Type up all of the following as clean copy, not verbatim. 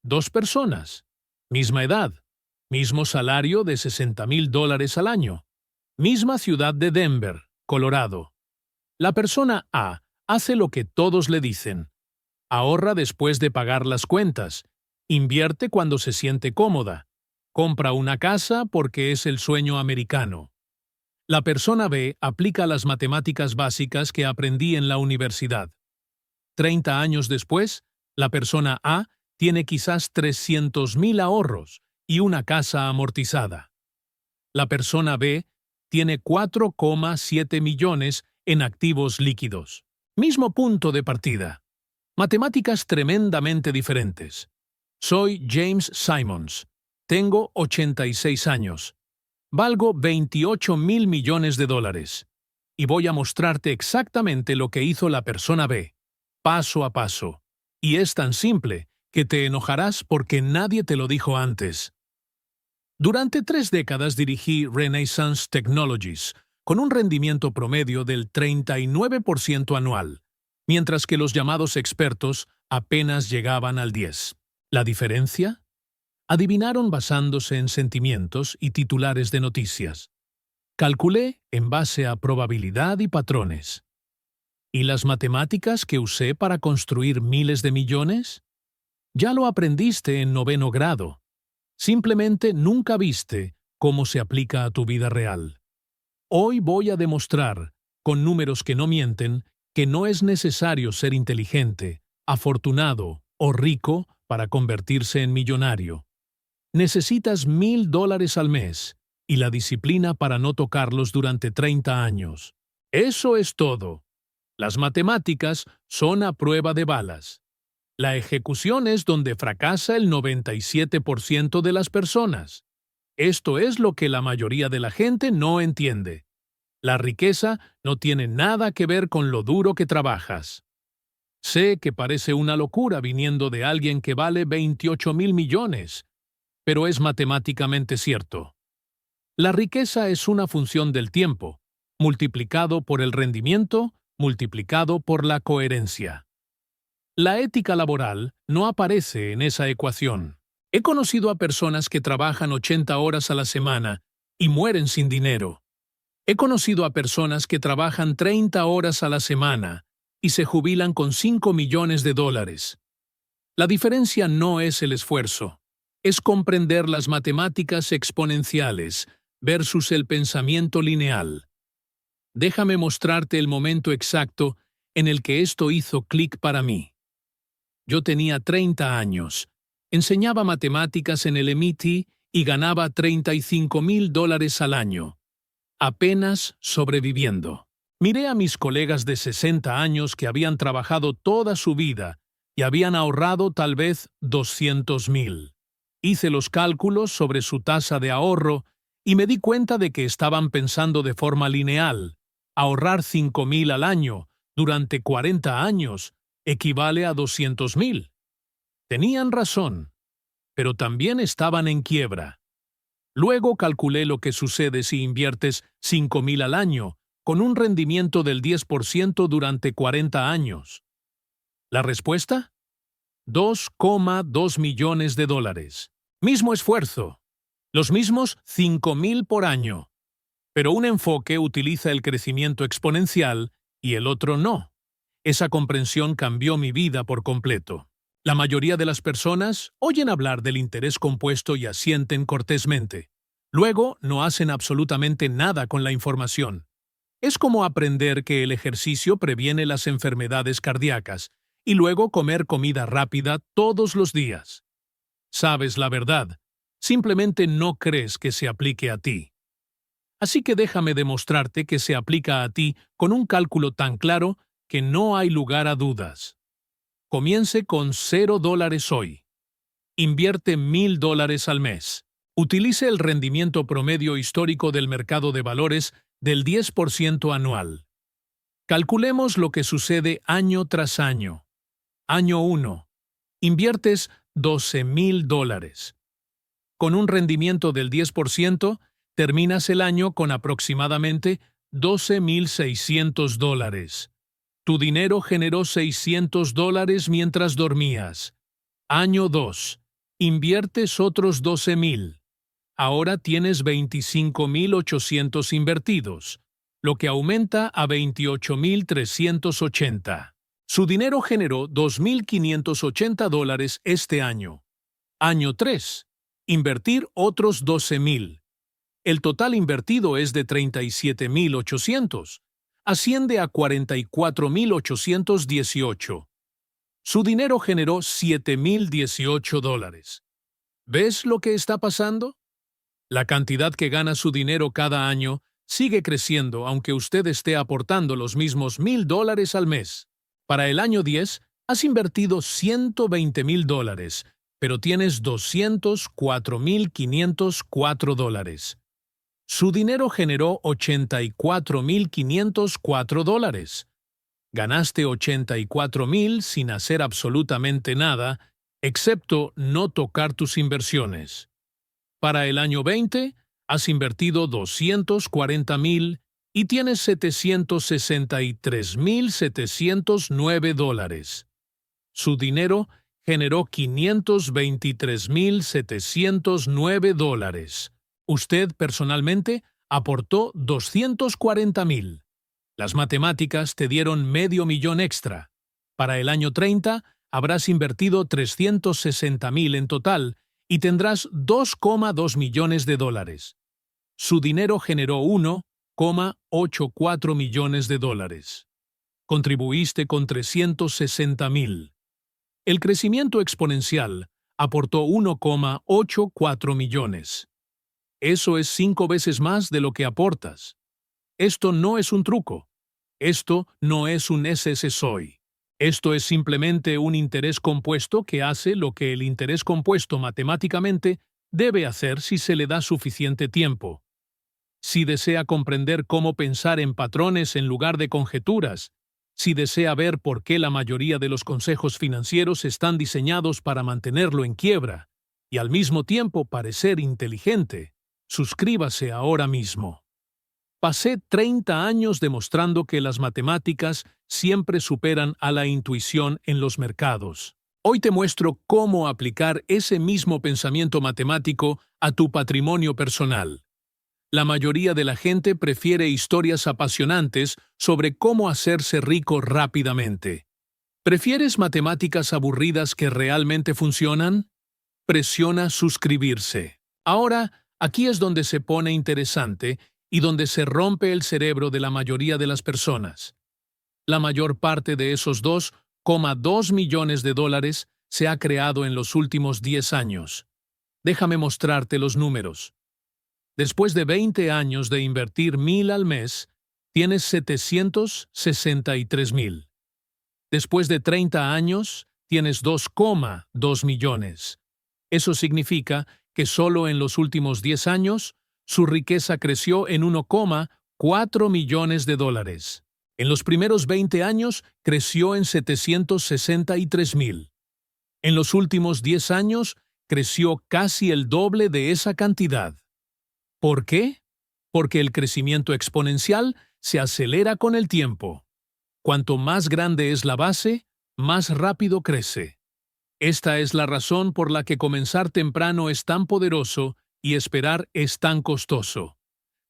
2 personas, misma edad, mismo salario de $60,000 al año, misma ciudad de Denver, Colorado. La persona A hace lo que todos le dicen. Ahorra después de pagar las cuentas, invierte cuando se siente cómoda, compra una casa porque es el sueño americano. La persona B aplica las matemáticas básicas que aprendí en la universidad. 30 años después, la persona A tiene quizás 300,000 ahorros y una casa amortizada. La persona B tiene 4,7 millones en activos líquidos. Mismo punto de partida. Matemáticas tremendamente diferentes. Soy James Simons. Tengo 86 años. Valgo 28,000 millones de dólares. Y voy a mostrarte exactamente lo que hizo la persona B, paso a paso. Y es tan simple que te enojarás porque nadie te lo dijo antes. Durante 3 décadas dirigí Renaissance Technologies, con un rendimiento promedio del 39% anual, mientras que los llamados expertos apenas llegaban al 10%. ¿La diferencia? Adivinaron basándose en sentimientos y titulares de noticias. Calculé en base a probabilidad y patrones. ¿Y las matemáticas que usé para construir miles de millones? Ya lo aprendiste en 9º grado. Simplemente nunca viste cómo se aplica a tu vida real. Hoy voy a demostrar, con números que no mienten, que no es necesario ser inteligente, afortunado o rico para convertirse en millonario. Necesitas $1,000 al mes y la disciplina para no tocarlos durante 30 años. Eso es todo. Las matemáticas son a prueba de balas. La ejecución es donde fracasa el 97% de las personas. Esto es lo que la mayoría de la gente no entiende. La riqueza no tiene nada que ver con lo duro que trabajas. Sé que parece una locura viniendo de alguien que vale 28,000 millones, pero es matemáticamente cierto. La riqueza es una función del tiempo, multiplicado por el rendimiento, multiplicado por la coherencia. La ética laboral no aparece en esa ecuación. He conocido a personas que trabajan 80 horas a la semana y mueren sin dinero. He conocido a personas que trabajan 30 horas a la semana y se jubilan con $5 millones. La diferencia no es el esfuerzo, es comprender las matemáticas exponenciales versus el pensamiento lineal. Déjame mostrarte el momento exacto en el que esto hizo clic para mí. Yo tenía 30 años, enseñaba matemáticas en el MIT y ganaba $35,000 al año, apenas sobreviviendo. Miré a mis colegas de 60 años que habían trabajado toda su vida y habían ahorrado tal vez 200,000. Hice los cálculos sobre su tasa de ahorro y me di cuenta de que estaban pensando de forma lineal. Ahorrar 5,000 al año durante 40 años equivale a 200,000. Tenían razón, pero también estaban en quiebra. Luego calculé lo que sucede si inviertes 5,000 al año, con un rendimiento del 10% durante 40 años. ¿La respuesta? $2,2 millones. Mismo esfuerzo. Los mismos 5,000 por año. Pero un enfoque utiliza el crecimiento exponencial y el otro no. Esa comprensión cambió mi vida por completo. La mayoría de las personas oyen hablar del interés compuesto y asienten cortésmente. Luego no hacen absolutamente nada con la información. Es como aprender que el ejercicio previene las enfermedades cardíacas y luego comer comida rápida todos los días. Sabes la verdad, simplemente no crees que se aplique a ti. Así que déjame demostrarte que se aplica a ti con un cálculo tan claro que no hay lugar a dudas. Comience con $0 hoy. Invierte $1,000 al mes. Utilice el rendimiento promedio histórico del mercado de valores del 10% anual. Calculemos lo que sucede año tras año. Año 1. Inviertes $12,000. Con un rendimiento del 10%, terminas el año con aproximadamente $12,600. Tu dinero generó $600 mientras dormías. Año 2. Inviertes otros 12,000. Ahora tienes 25,800 invertidos, lo que aumenta a 28,380. Su dinero generó $2,580 este año. Año 3. Invertir otros 12,000. El total invertido es de 37,800. Asciende a 44,818. Su dinero generó $7,018. ¿Ves lo que está pasando? La cantidad que gana su dinero cada año sigue creciendo aunque usted esté aportando los mismos $1,000 al mes. Para el año 10, has invertido $120,000, pero tienes $204,504. Su dinero generó $84,504. Ganaste 84,000 sin hacer absolutamente nada, excepto no tocar tus inversiones. Para el año 20, has invertido 240,000 y tienes $763,709. Su dinero generó $523,709. Usted personalmente aportó 240,000. Las matemáticas te dieron $500,000 extra. Para el año 30, habrás invertido 360,000 en total y tendrás $2,2 millones. Su dinero generó $1,84 millones. Contribuiste con 360,000. El crecimiento exponencial aportó 1,84 millones. Eso es 5 veces más de lo que aportas. Esto no es un truco. Esto no es un SSSOI. Esto es simplemente un interés compuesto que hace lo que el interés compuesto matemáticamente debe hacer si se le da suficiente tiempo. Si desea comprender cómo pensar en patrones en lugar de conjeturas, si desea ver por qué la mayoría de los consejos financieros están diseñados para mantenerlo en quiebra y al mismo tiempo parecer inteligente, suscríbase ahora mismo. Pasé 30 años demostrando que las matemáticas siempre superan a la intuición en los mercados. Hoy te muestro cómo aplicar ese mismo pensamiento matemático a tu patrimonio personal. La mayoría de la gente prefiere historias apasionantes sobre cómo hacerse rico rápidamente. ¿Prefieres matemáticas aburridas que realmente funcionan? Presiona suscribirse. Ahora, aquí es donde se pone interesante y donde se rompe el cerebro de la mayoría de las personas. La mayor parte de esos $2,2 millones se ha creado en los últimos 10 años. Déjame mostrarte los números. Después de 20 años de invertir 1,000 al mes, tienes 763,000. Después de 30 años, tienes 2,2 millones. Eso significa que solo en los últimos 10 años, su riqueza creció en 1,4 millones de dólares. En los primeros 20 años, creció en 763,000. En los últimos 10 años, creció casi el doble de esa cantidad. ¿Por qué? Porque el crecimiento exponencial se acelera con el tiempo. Cuanto más grande es la base, más rápido crece. Esta es la razón por la que comenzar temprano es tan poderoso y esperar es tan costoso.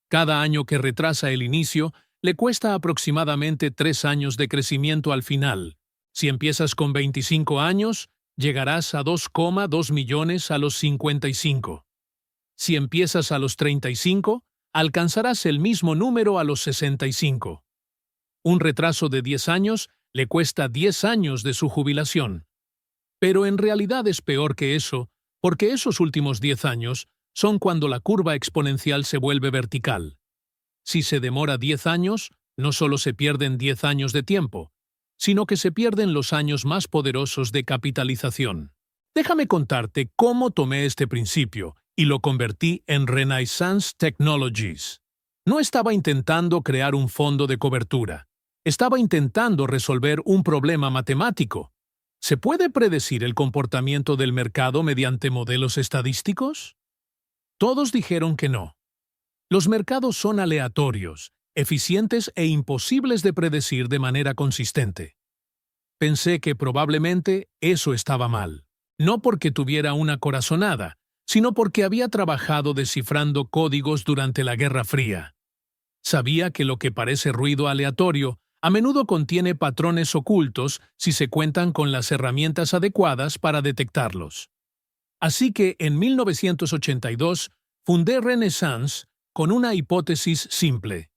Cada año que retrasa el inicio le cuesta aproximadamente 3 años de crecimiento al final. Si empiezas con 25 años, llegarás a 2,2 millones a los 55. Si empiezas a los 35, alcanzarás el mismo número a los 65. Un retraso de 10 años le cuesta 10 años de su jubilación. Pero en realidad es peor que eso, porque esos últimos 10 años son cuando la curva exponencial se vuelve vertical. Si se demora 10 años, no solo se pierden 10 años de tiempo, sino que se pierden los años más poderosos de capitalización. Déjame contarte cómo tomé este principio y lo convertí en Renaissance Technologies. No estaba intentando crear un fondo de cobertura. Estaba intentando resolver un problema matemático. ¿Se puede predecir el comportamiento del mercado mediante modelos estadísticos? Todos dijeron que no. Los mercados son aleatorios, eficientes e imposibles de predecir de manera consistente. Pensé que probablemente eso estaba mal. no porque tuviera una corazonada, sino porque había trabajado descifrando códigos durante la Guerra Fría. Sabía que lo que parece ruido aleatorio a menudo contiene patrones ocultos si se cuentan con las herramientas adecuadas para detectarlos. Así que en 1982 fundé Renaissance con una hipótesis simple.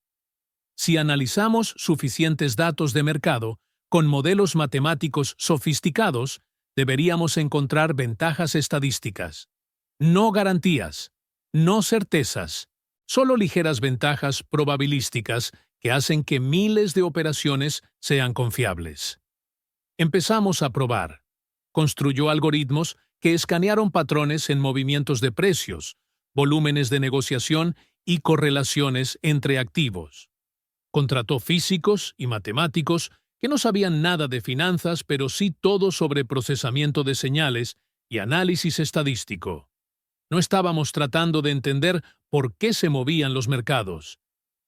Si analizamos suficientes datos de mercado con modelos matemáticos sofisticados, deberíamos encontrar ventajas estadísticas. No garantías, no certezas, solo ligeras ventajas probabilísticas que hacen que miles de operaciones sean confiables. Empezamos a probar. Construyó algoritmos que escanearon patrones en movimientos de precios, volúmenes de negociación y correlaciones entre activos. Contrató físicos y matemáticos que no sabían nada de finanzas, pero sí todo sobre procesamiento de señales y análisis estadístico. No estábamos tratando de entender por qué se movían los mercados.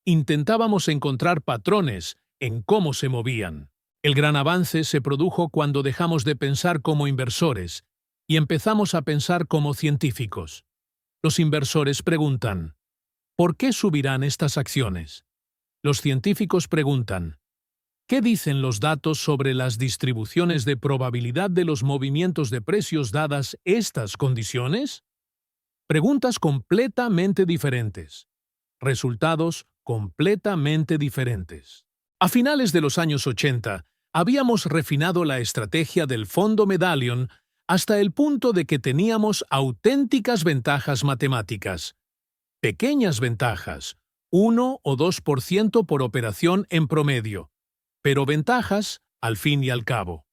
Intentábamos encontrar patrones en cómo se movían. El gran avance se produjo cuando dejamos de pensar como inversores y empezamos a pensar como científicos. Los inversores preguntan, ¿por qué subirán estas acciones? Los científicos preguntan, ¿qué dicen los datos sobre las distribuciones de probabilidad de los movimientos de precios dadas estas condiciones? Preguntas completamente diferentes. Resultados completamente diferentes. A finales de los años 80, habíamos refinado la estrategia del fondo Medallion hasta el punto de que teníamos auténticas ventajas matemáticas. Pequeñas ventajas, 1 o 2% por operación en promedio, pero ventajas al fin y al cabo.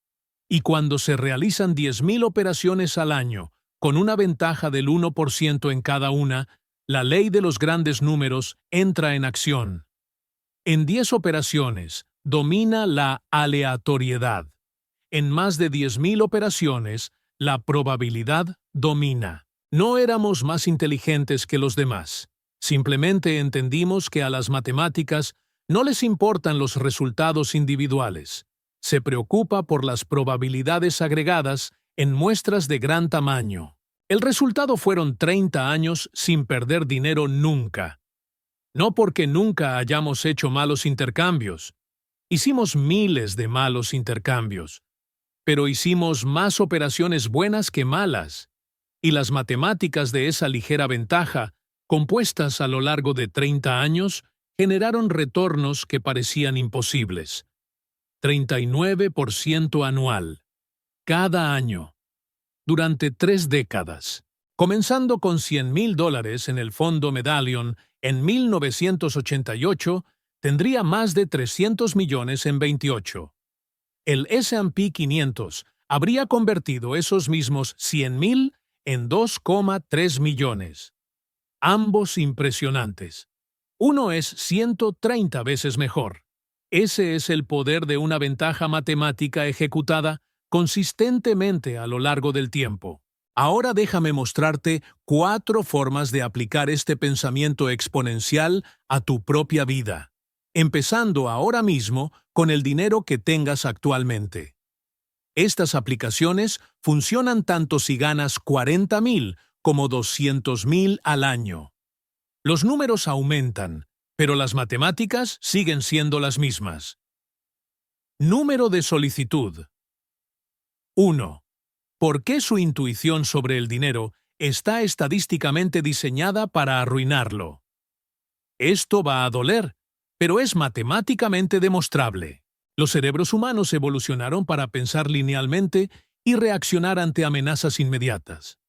Y cuando se realizan 10.000 operaciones al año, con una ventaja del 1% en cada una, la ley de los grandes números entra en acción. En 10 operaciones, domina la aleatoriedad. En más de 10.000 operaciones, la probabilidad domina. No éramos más inteligentes que los demás. Simplemente entendimos que a las matemáticas no les importan los resultados individuales. Se preocupa por las probabilidades agregadas en muestras de gran tamaño. El resultado fueron 30 años sin perder dinero nunca. No porque nunca hayamos hecho malos intercambios. Hicimos miles de malos intercambios. Pero hicimos más operaciones buenas que malas. Y las matemáticas de esa ligera ventaja, compuestas a lo largo de 30 años, generaron retornos que parecían imposibles. 39% anual. Cada año. Durante 3 décadas. Comenzando con $100,000 en el fondo Medallion en 1988, tendría más de 300 millones en 28. El S&P 500 habría convertido esos mismos 100,000 en 2,3 millones. Ambos impresionantes. Uno es 130 veces mejor. Ese es el poder de una ventaja matemática ejecutada consistentemente a lo largo del tiempo. Ahora déjame mostrarte 4 formas de aplicar este pensamiento exponencial a tu propia vida, empezando ahora mismo con el dinero que tengas actualmente. Estas aplicaciones funcionan tanto si ganas 40,000 como 200,000 al año. Los números aumentan, pero las matemáticas siguen siendo las mismas. Número de solicitud. 1. ¿Por qué su intuición sobre el dinero está estadísticamente diseñada para arruinarlo? Esto va a doler, pero es matemáticamente demostrable. Los cerebros humanos evolucionaron para pensar linealmente y reaccionar ante amenazas inmediatas.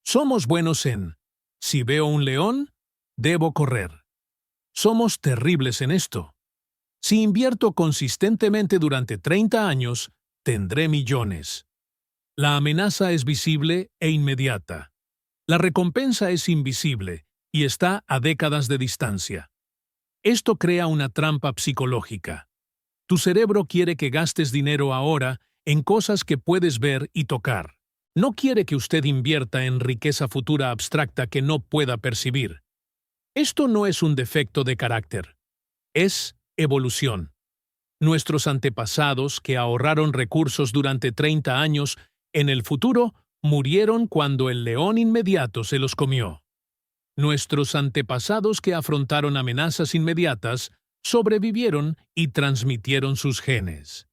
Somos buenos en, si veo un león, debo correr. Somos terribles en esto. Si invierto consistentemente durante 30 años, tendré millones. La amenaza es visible e inmediata. La recompensa es invisible y está a décadas de distancia. Esto crea una trampa psicológica. Tu cerebro quiere que gastes dinero ahora en cosas que puedes ver y tocar. No quiere que usted invierta en riqueza futura abstracta que no pueda percibir. Esto no es un defecto de carácter. Es evolución. Nuestros antepasados, que ahorraron recursos durante 30 años, en el futuro murieron cuando el león inmediato se los comió. Nuestros antepasados que afrontaron amenazas inmediatas sobrevivieron y transmitieron sus genes.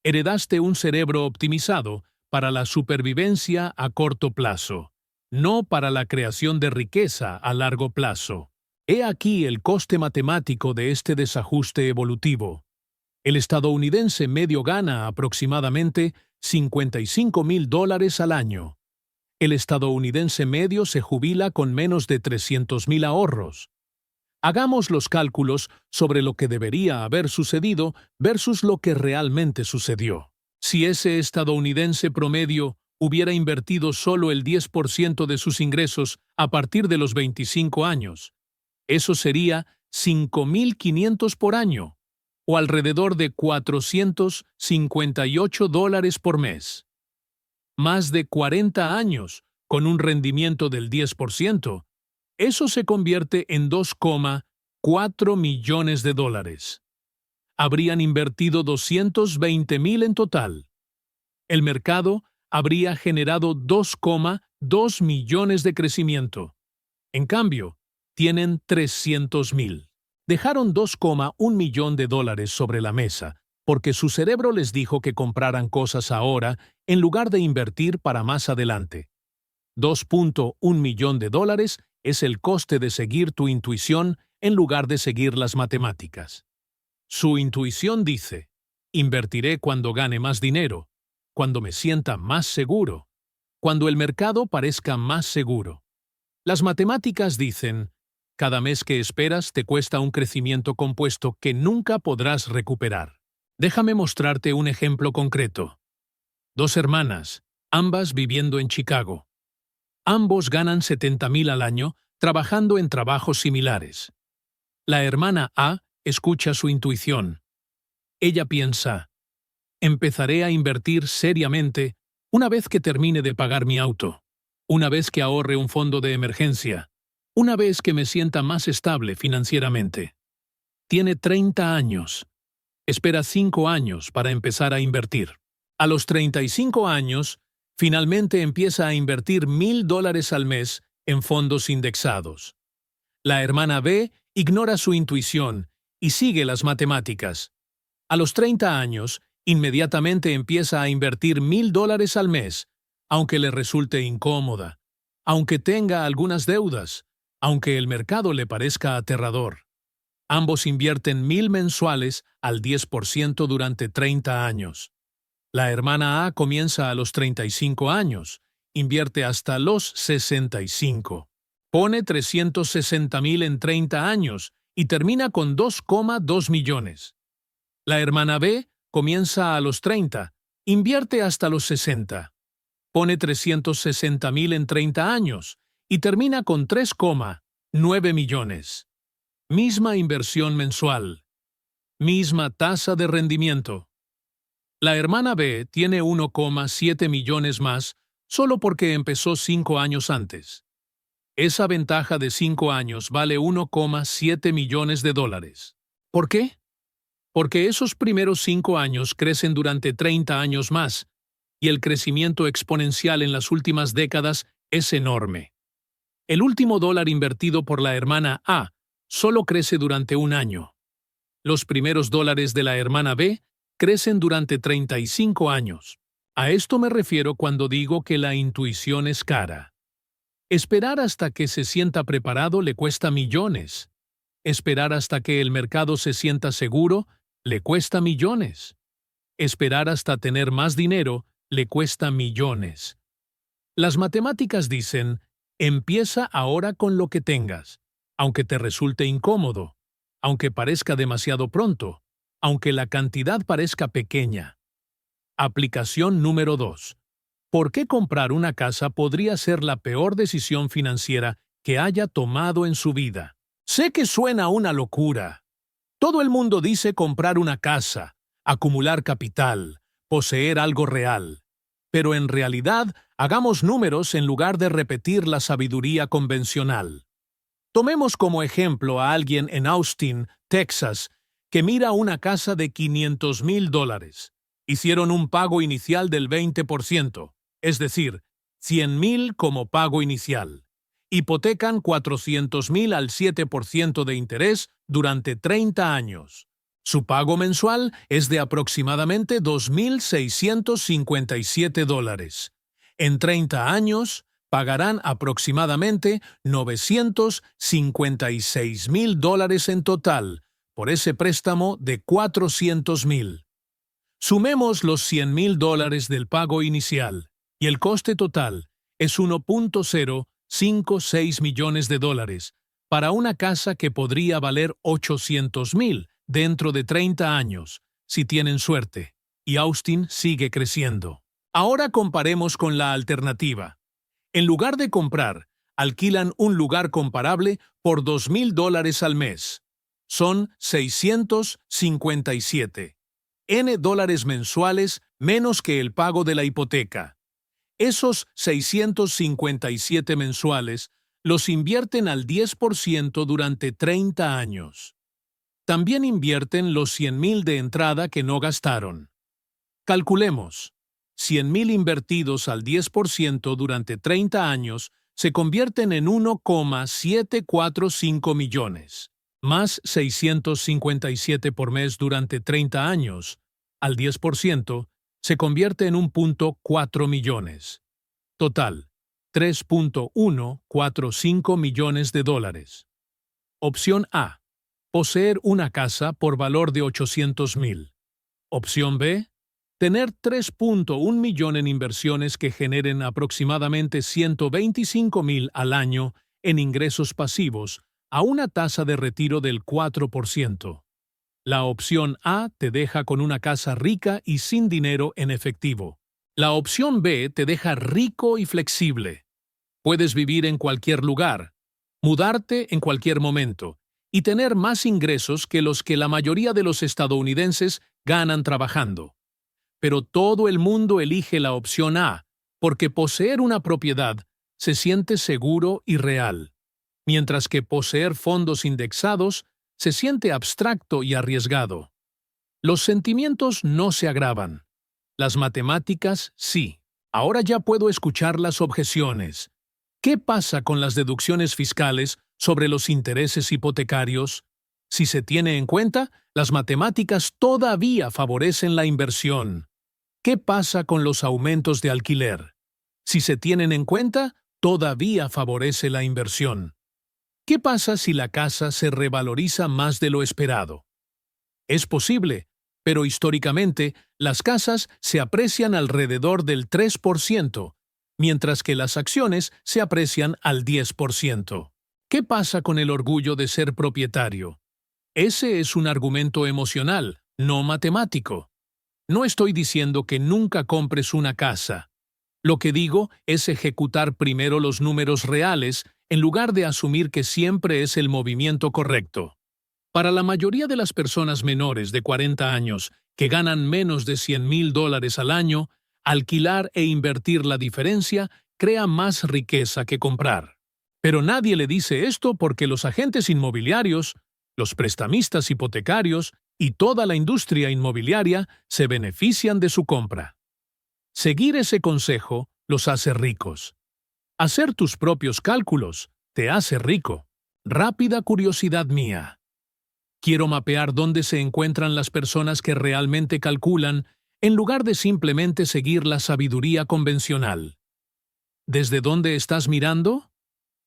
Heredaste un cerebro optimizado para la supervivencia a corto plazo, no para la creación de riqueza a largo plazo. He aquí el coste matemático de este desajuste evolutivo. El estadounidense medio gana aproximadamente $55,000 al año. El estadounidense medio se jubila con menos de 300,000 ahorros. Hagamos los cálculos sobre lo que debería haber sucedido versus lo que realmente sucedió. Si ese estadounidense promedio hubiera invertido solo el 10% de sus ingresos a partir de los 25 años, eso sería $5,500 por año, o alrededor de $458 por mes. Más de 40 años, con un rendimiento del 10%, eso se convierte en $2,4 millones. Habrían invertido $220,000 en total. El mercado habría generado $2,2 millones de crecimiento. En cambio, tienen $300,000. Dejaron $2,1 millón sobre la mesa, porque su cerebro les dijo que compraran cosas ahora en lugar de invertir para más adelante. $2,1 millón es el coste de seguir tu intuición en lugar de seguir las matemáticas. Su intuición dice, invertiré cuando gane más dinero, cuando me sienta más seguro, cuando el mercado parezca más seguro. Las matemáticas dicen, cada mes que esperas te cuesta un crecimiento compuesto que nunca podrás recuperar. Déjame mostrarte un ejemplo concreto. 2 hermanas, ambas viviendo en Chicago. Ambos ganan $70,000 al año trabajando en trabajos similares. La hermana A escucha su intuición. Ella piensa, empezaré a invertir seriamente una vez que termine de pagar mi auto, una vez que ahorre un fondo de emergencia, una vez que me sienta más estable financieramente. Tiene 30 años. Espera 5 años para empezar a invertir. A los 35 años, finalmente empieza a invertir $1,000 al mes en fondos indexados. La hermana B ignora su intuición y sigue las matemáticas. A los 30 años, inmediatamente empieza a invertir $1,000 al mes, aunque le resulte incómoda, aunque tenga algunas deudas, aunque el mercado le parezca aterrador. Ambos invierten $1,000 mensuales al 10% durante 30 años. La hermana A comienza a los 35 años, invierte hasta los 65. Pone $360,000 en 30 años y termina con $2,2 millones. La hermana B comienza a los 30, invierte hasta los 60. Pone $360,000 en 30 años y termina con $3,9 millones. Misma inversión mensual. Misma tasa de rendimiento. La hermana B tiene $1,7 millones más solo porque empezó 5 años antes. Esa ventaja de 5 años vale $1,7 millones. ¿Por qué? Porque esos primeros 5 años crecen durante 30 años más, y el crecimiento exponencial en las últimas décadas es enorme. El último dólar invertido por la hermana A solo crece durante un año. Los primeros dólares de la hermana B crecen durante 35 años. A esto me refiero cuando digo que la intuición es cara. Esperar hasta que se sienta preparado le cuesta millones. Esperar hasta que el mercado se sienta seguro le cuesta millones. Esperar hasta tener más dinero le cuesta millones. Las matemáticas dicen, empieza ahora con lo que tengas, aunque te resulte incómodo, aunque parezca demasiado pronto, aunque la cantidad parezca pequeña. Aplicación número 2. ¿Por qué comprar una casa podría ser la peor decisión financiera que haya tomado en su vida? Sé que suena una locura. Todo el mundo dice comprar una casa, acumular capital, poseer algo real. Pero en realidad, hagamos números en lugar de repetir la sabiduría convencional. Tomemos como ejemplo a alguien en Austin, Texas, que mira una casa de $500,000. Hicieron un pago inicial del 20%, es decir, $100,000 como pago inicial. Hipotecan $400,000 al 7% de interés durante 30 años. Su pago mensual es de aproximadamente $2,657. En 30 años, pagarán aproximadamente $956,000 en total por ese préstamo de $400,000. Sumemos los $100,000 del pago inicial y el coste total es $1.056 millones para una casa que podría valer $800,000 dentro de 30 años, si tienen suerte, y Austin sigue creciendo. Ahora comparemos con la alternativa. En lugar de comprar, alquilan un lugar comparable por $2,000 al mes. Son 657 $N mensuales menos que el pago de la hipoteca. Esos 657 mensuales los invierten al 10% durante 30 años. También invierten los $100,000 de entrada que no gastaron. Calculemos. $100,000 invertidos al 10% durante 30 años se convierten en $1,745 millones, más 657 por mes durante 30 años, al 10%, se convierte en $1.4 millones. Total, $3.145 millones. Opción A. Poseer una casa por valor de $800,000. Opción B. Tener $3.1 millones en inversiones que generen aproximadamente $125,000 al año en ingresos pasivos a una tasa de retiro del 4%. La opción A te deja con una casa rica y sin dinero en efectivo. La opción B te deja rico y flexible. Puedes vivir en cualquier lugar, mudarte en cualquier momento y tener más ingresos que los que la mayoría de los estadounidenses ganan trabajando. Pero todo el mundo elige la opción A, porque poseer una propiedad se siente seguro y real, mientras que poseer fondos indexados se siente abstracto y arriesgado. Los sentimientos no se agravan. Las matemáticas sí. Ahora ya puedo escuchar las objeciones. ¿Qué pasa con las deducciones fiscales sobre los intereses hipotecarios? Si se tiene en cuenta, las matemáticas todavía favorecen la inversión. ¿Qué pasa con los aumentos de alquiler? Si se tienen en cuenta, todavía favorece la inversión. ¿Qué pasa si la casa se revaloriza más de lo esperado? Es posible, pero históricamente las casas se aprecian alrededor del 3%, mientras que las acciones se aprecian al 10%. ¿Qué pasa con el orgullo de ser propietario? Ese es un argumento emocional, no matemático. No estoy diciendo que nunca compres una casa. Lo que digo es ejecutar primero los números reales en lugar de asumir que siempre es el movimiento correcto. Para la mayoría de las personas menores de 40 años que ganan menos de $100,000 al año, alquilar e invertir la diferencia crea más riqueza que comprar. Pero nadie le dice esto porque los agentes inmobiliarios, los prestamistas hipotecarios y toda la industria inmobiliaria se benefician de su compra. Seguir ese consejo los hace ricos. Hacer tus propios cálculos te hace rico. Rápida curiosidad mía. Quiero mapear dónde se encuentran las personas que realmente calculan en lugar de simplemente seguir la sabiduría convencional. ¿Desde dónde estás mirando?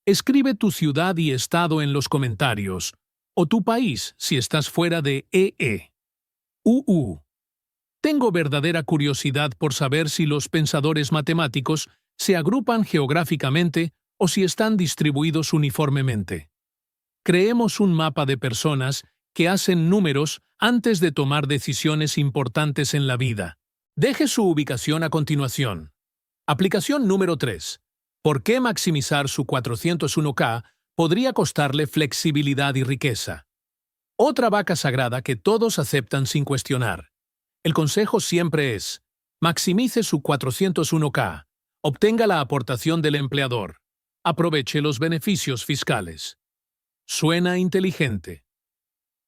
Escribe tu ciudad y estado en los comentarios, o tu país si estás fuera de EE. Tengo verdadera curiosidad por saber si los pensadores matemáticos se agrupan geográficamente o si están distribuidos uniformemente. Creemos un mapa de personas que hacen números antes de tomar decisiones importantes en la vida. Deje su ubicación a continuación. Aplicación número 3. ¿Por qué maximizar su 401k podría costarle flexibilidad y riqueza? Otra vaca sagrada que todos aceptan sin cuestionar. El consejo siempre es: maximice su 401k, obtenga la aportación del empleador, aproveche los beneficios fiscales. Suena inteligente.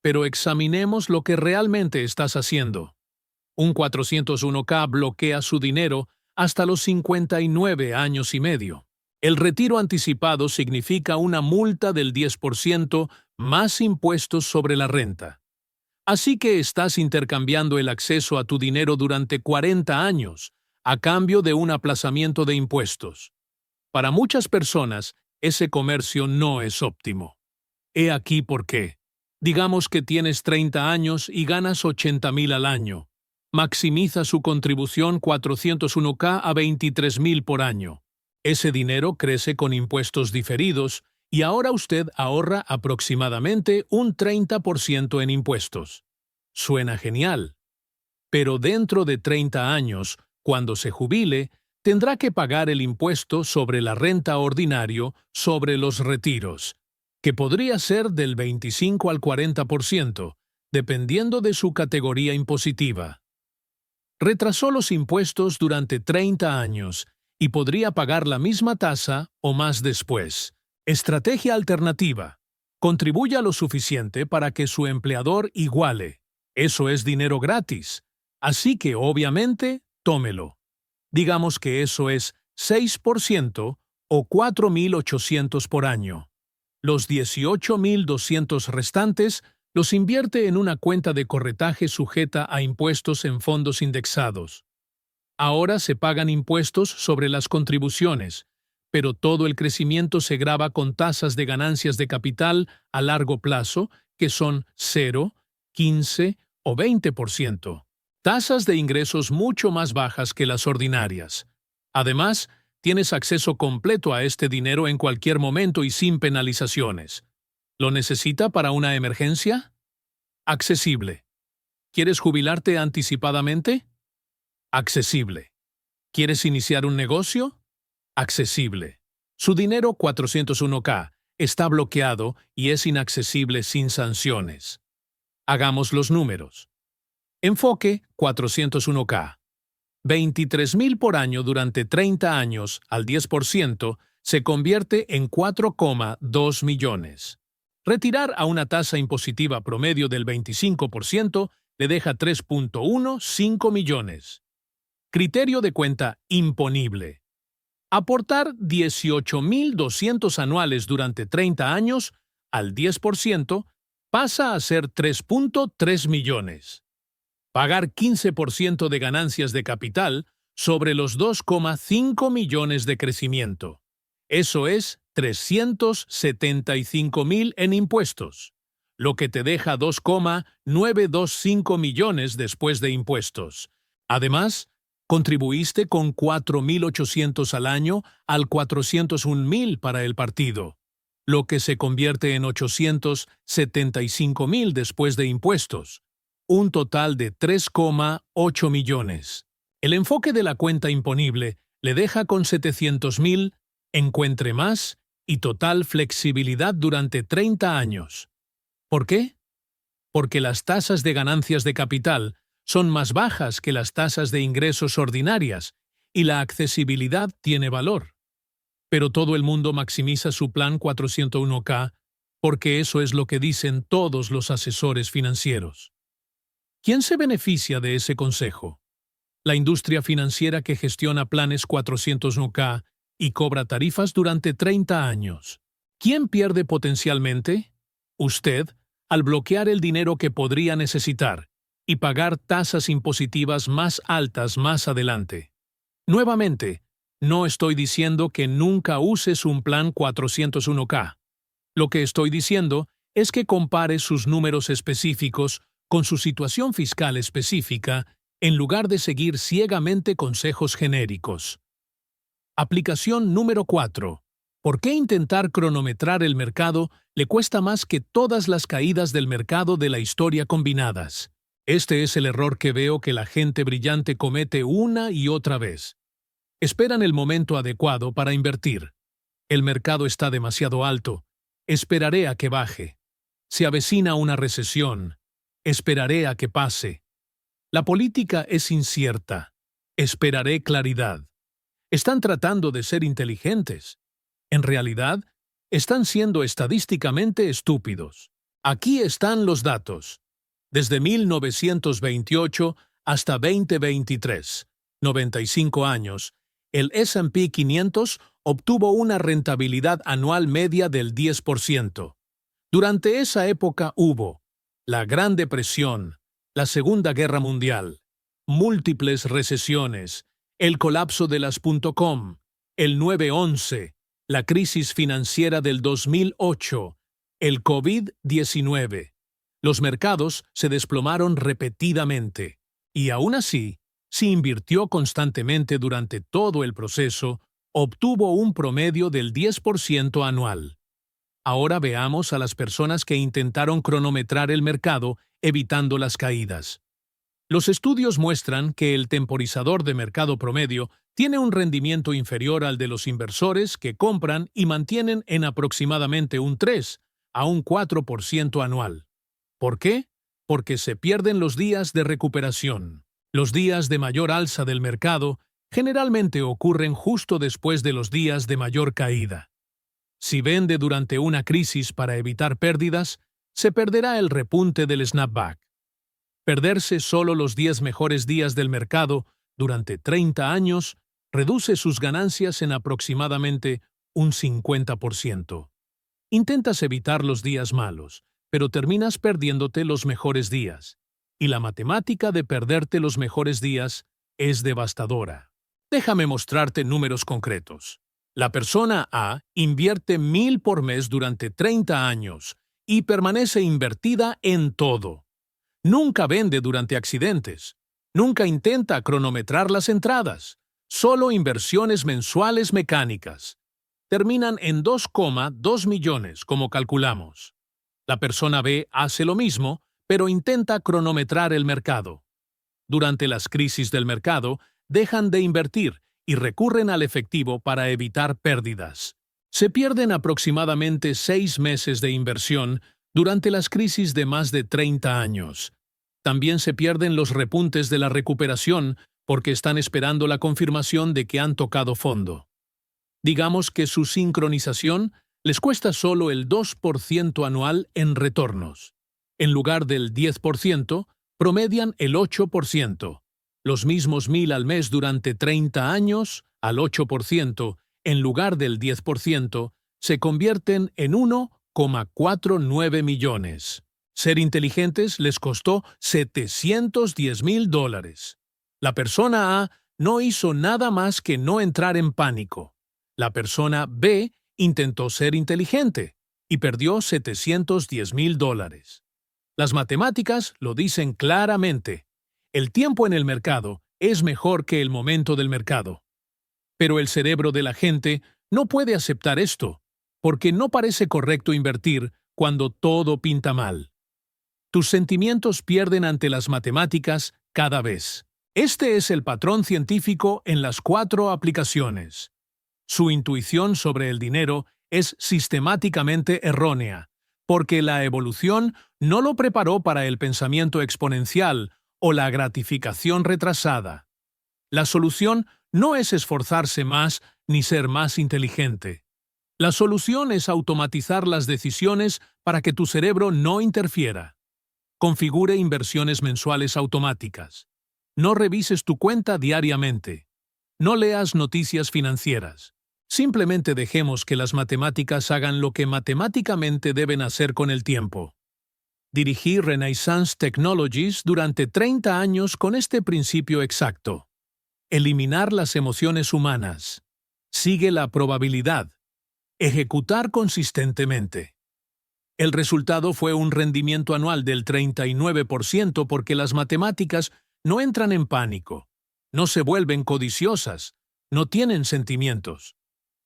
Pero examinemos lo que realmente estás haciendo. Un 401k bloquea su dinero hasta los 59 años y medio. El retiro anticipado significa una multa del 10% más impuestos sobre la renta. Así que estás intercambiando el acceso a tu dinero durante 40 años a cambio de un aplazamiento de impuestos. Para muchas personas, ese comercio no es óptimo. He aquí por qué. Digamos que tienes 30 años y ganas 80,000 al año. Maximiza su contribución 401k a 23,000 por año. Ese dinero crece con impuestos diferidos y ahora usted ahorra aproximadamente un 30% en impuestos. Suena genial. Pero dentro de 30 años, cuando se jubile, tendrá que pagar el impuesto sobre la renta ordinario sobre los retiros, que podría ser del 25 al 40%, dependiendo de su categoría impositiva. Retrasó los impuestos durante 30 años y podría pagar la misma tasa o más después. Estrategia alternativa. Contribuya lo suficiente para que su empleador iguale. Eso es dinero gratis. Así que, obviamente, tómelo. Digamos que eso es 6% o 4,800 por año. Los 18,200 restantes los invierte en una cuenta de corretaje sujeta a impuestos en fondos indexados. Ahora se pagan impuestos sobre las contribuciones, pero todo el crecimiento se grava con tasas de ganancias de capital a largo plazo que son 0, 15 o 20%. Tasas de ingresos mucho más bajas que las ordinarias. Además, tienes acceso completo a este dinero en cualquier momento y sin penalizaciones. ¿Lo necesita para una emergencia? Accesible. ¿Quieres jubilarte anticipadamente? Accesible. ¿Quieres iniciar un negocio? Accesible. Su dinero 401k está bloqueado y es inaccesible sin sanciones. Hagamos los números. Enfoque 401k. 23,000 por año durante 30 años al 10% se convierte en 4,2 millones. Retirar a una tasa impositiva promedio del 25% le deja 3,15 millones. Criterio de cuenta imponible. Aportar 18,200 anuales durante 30 años al 10% pasa a ser 3,3 millones. Pagar 15% de ganancias de capital sobre los 2,5 millones de crecimiento. Eso es 375,000 en impuestos, lo que te deja 2,925 millones después de impuestos. Además, contribuiste con 4,800 al año al 401,000 para el partido, lo que se convierte en 875,000 después de impuestos. Un total de 3,8 millones. El enfoque de la cuenta imponible le deja con 700,000, encuentre más y total flexibilidad durante 30 años. ¿Por qué? Porque las tasas de ganancias de capital son más bajas que las tasas de ingresos ordinarias y la accesibilidad tiene valor. Pero todo el mundo maximiza su plan 401k porque eso es lo que dicen todos los asesores financieros. ¿Quién se beneficia de ese consejo? La industria financiera que gestiona planes 401k y cobra tarifas durante 30 años. ¿Quién pierde potencialmente? Usted, al bloquear el dinero que podría necesitar y pagar tasas impositivas más altas más adelante. Nuevamente, no estoy diciendo que nunca uses un plan 401k. Lo que estoy diciendo es que compare sus números específicos con su situación fiscal específica en lugar de seguir ciegamente consejos genéricos. Aplicación número 4. ¿Por qué intentar cronometrar el mercado le cuesta más que todas las caídas del mercado de la historia combinadas? Este es el error que veo que la gente brillante comete una y otra vez. Esperan el momento adecuado para invertir. El mercado está demasiado alto. Esperaré a que baje. Se avecina una recesión. Esperaré a que pase. La política es incierta. Esperaré claridad. Están tratando de ser inteligentes. En realidad, están siendo estadísticamente estúpidos. Aquí están los datos. Desde 1928 hasta 2023, 95 años, el S&P 500 obtuvo una rentabilidad anual media del 10%. Durante esa época hubo la Gran Depresión, la Segunda Guerra Mundial, múltiples recesiones, el colapso de las .com, el 9/11, la crisis financiera del 2008, el COVID-19. Los mercados se desplomaron repetidamente, y aún así, si invirtió constantemente durante todo el proceso, obtuvo un promedio del 10% anual. Ahora veamos a las personas que intentaron cronometrar el mercado evitando las caídas. Los estudios muestran que el temporizador de mercado promedio tiene un rendimiento inferior al de los inversores que compran y mantienen en aproximadamente un 3 a un 4% anual. ¿Por qué? Porque se pierden los días de recuperación. Los días de mayor alza del mercado generalmente ocurren justo después de los días de mayor caída. Si vende durante una crisis para evitar pérdidas, se perderá el repunte del snapback. Perderse solo los 10 mejores días del mercado durante 30 años reduce sus ganancias en aproximadamente un 50%. Intentas evitar los días malos, pero terminas perdiéndote los mejores días. Y la matemática de perderte los mejores días es devastadora. Déjame mostrarte números concretos. La persona A invierte 1,000 por mes durante 30 años y permanece invertida en todo. Nunca vende durante accidentes. Nunca intenta cronometrar las entradas. Solo inversiones mensuales mecánicas. Terminan en 2,2 millones, como calculamos. La persona B hace lo mismo, pero intenta cronometrar el mercado. Durante las crisis del mercado, dejan de invertir y recurren al efectivo para evitar pérdidas. Se pierden aproximadamente 6 meses de inversión durante las crisis de más de 30 años. También se pierden los repuntes de la recuperación porque están esperando la confirmación de que han tocado fondo. Digamos que su sincronización les cuesta solo el 2% anual en retornos. En lugar del 10%, promedian el 8%. Los mismos 1,000 al mes durante 30 años, al 8%, en lugar del 10%, se convierten en 1,49 millones. Ser inteligentes les costó $710,000. La persona A no hizo nada más que no entrar en pánico. La persona B intentó ser inteligente y perdió $710,000. Las matemáticas lo dicen claramente. El tiempo en el mercado es mejor que el momento del mercado. Pero el cerebro de la gente no puede aceptar esto, porque no parece correcto invertir cuando todo pinta mal. Tus sentimientos pierden ante las matemáticas cada vez. Este es el patrón científico en las 4 aplicaciones. Su intuición sobre el dinero es sistemáticamente errónea, porque la evolución no lo preparó para el pensamiento exponencial o la gratificación retrasada. La solución no es esforzarse más ni ser más inteligente. La solución es automatizar las decisiones para que tu cerebro no interfiera. Configure inversiones mensuales automáticas. No revises tu cuenta diariamente. No leas noticias financieras. Simplemente dejemos que las matemáticas hagan lo que matemáticamente deben hacer con el tiempo. Dirigí Renaissance Technologies durante 30 años con este principio exacto. Eliminar las emociones humanas. Sigue la probabilidad. Ejecutar consistentemente. El resultado fue un rendimiento anual del 39% porque las matemáticas no entran en pánico, no se vuelven codiciosas, no tienen sentimientos.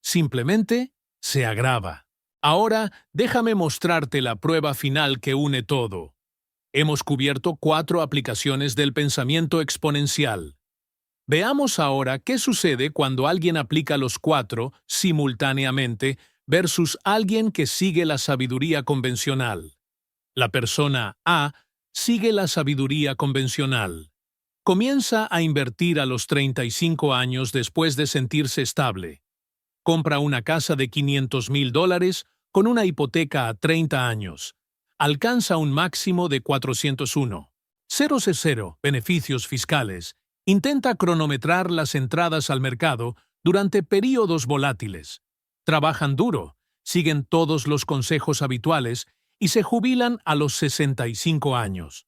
Simplemente se agrava. Ahora déjame mostrarte la prueba final que une todo. Hemos cubierto 4 aplicaciones del pensamiento exponencial. Veamos ahora qué sucede cuando alguien aplica los 4 simultáneamente versus alguien que sigue la sabiduría convencional. La persona A sigue la sabiduría convencional. Comienza a invertir a los 35 años después de sentirse estable. Compra una casa de $500,000 con una hipoteca a 30 años. Alcanza un máximo de 401. 0 beneficios fiscales Intenta cronometrar las entradas al mercado durante períodos volátiles. Trabajan duro, siguen todos los consejos habituales y se jubilan a los 65 años.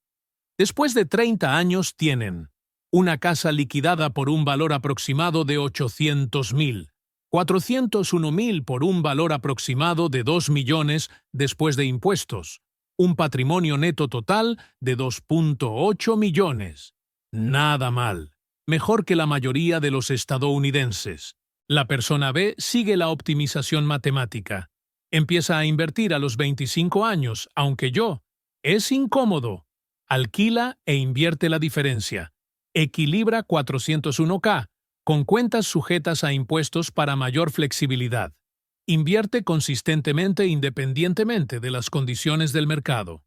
Después de 30 años tienen una casa liquidada por un valor aproximado de 800.000, 401.000 por un valor aproximado de 2 millones después de impuestos, un patrimonio neto total de 2.8 millones. Nada mal, mejor que la mayoría de los estadounidenses. La persona B sigue la optimización matemática. Empieza a invertir a los 25 años, aunque es incómodo. Alquila e invierte la diferencia. Equilibra 401k, con cuentas sujetas a impuestos para mayor flexibilidad. Invierte consistentemente independientemente de las condiciones del mercado.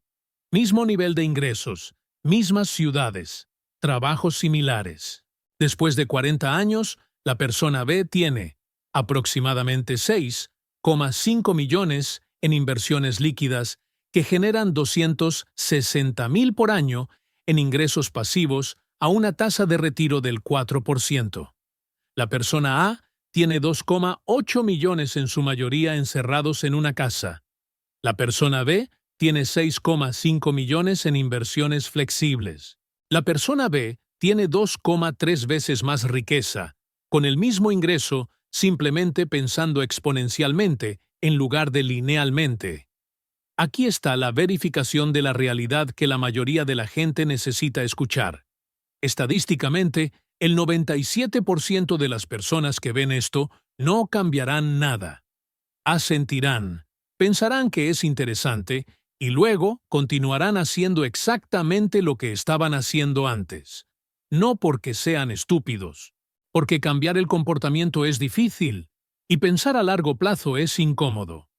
Mismo nivel de ingresos, mismas ciudades, trabajos similares. Después de 40 años, la persona B tiene aproximadamente 6,5 millones en inversiones líquidas que generan 260.000 por año en ingresos pasivos a una tasa de retiro del 4%. La persona A tiene 2,8 millones en su mayoría encerrados en una casa. La persona B tiene 6,5 millones en inversiones flexibles. La persona B tiene 2,3 veces más riqueza, con el mismo ingreso, simplemente pensando exponencialmente en lugar de linealmente. Aquí está la verificación de la realidad que la mayoría de la gente necesita escuchar. Estadísticamente, el 97% de las personas que ven esto no cambiarán nada. Asentirán, pensarán que es interesante y luego continuarán haciendo exactamente lo que estaban haciendo antes. No porque sean estúpidos, porque cambiar el comportamiento es difícil y pensar a largo plazo es incómodo.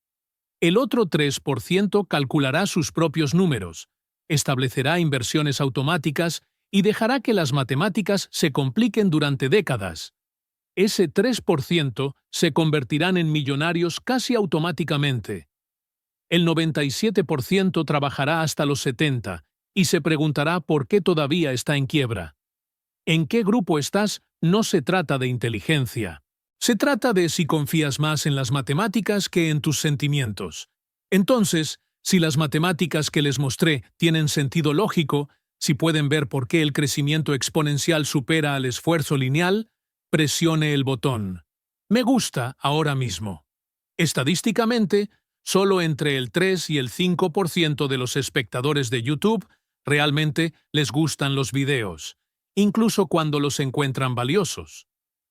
El otro 3% calculará sus propios números, establecerá inversiones automáticas y dejará que las matemáticas se compliquen durante décadas. Ese 3% se convertirán en millonarios casi automáticamente. El 97% trabajará hasta los 70 y se preguntará por qué todavía está en quiebra. ¿En qué grupo estás? No se trata de inteligencia. Se trata de si confías más en las matemáticas que en tus sentimientos. Entonces, si las matemáticas que les mostré tienen sentido lógico, si pueden ver por qué el crecimiento exponencial supera al esfuerzo lineal, presione el botón. Me gusta ahora mismo. Estadísticamente, solo entre el 3 y el 5% de los espectadores de YouTube realmente les gustan los videos, incluso cuando los encuentran valiosos.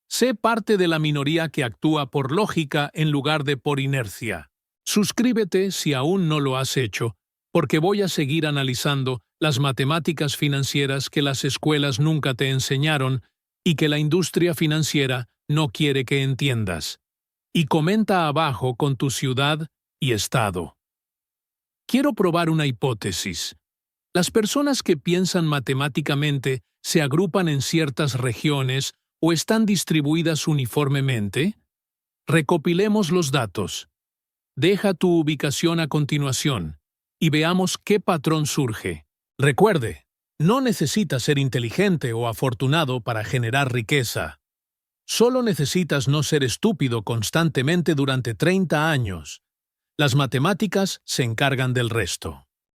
Sé parte de la minoría que actúa por lógica en lugar de por inercia. Suscríbete si aún no lo has hecho, porque voy a seguir analizando las matemáticas financieras que las escuelas nunca te enseñaron y que la industria financiera no quiere que entiendas. Y comenta abajo con tu ciudad y estado. Quiero probar una hipótesis. Las personas que piensan matemáticamente se agrupan en ciertas regiones o están distribuidas uniformemente. Recopilemos los datos. Deja tu ubicación a continuación y veamos qué patrón surge. Recuerde, no necesitas ser inteligente o afortunado para generar riqueza. Solo necesitas no ser estúpido constantemente durante 30 años. Las matemáticas se encargan del resto.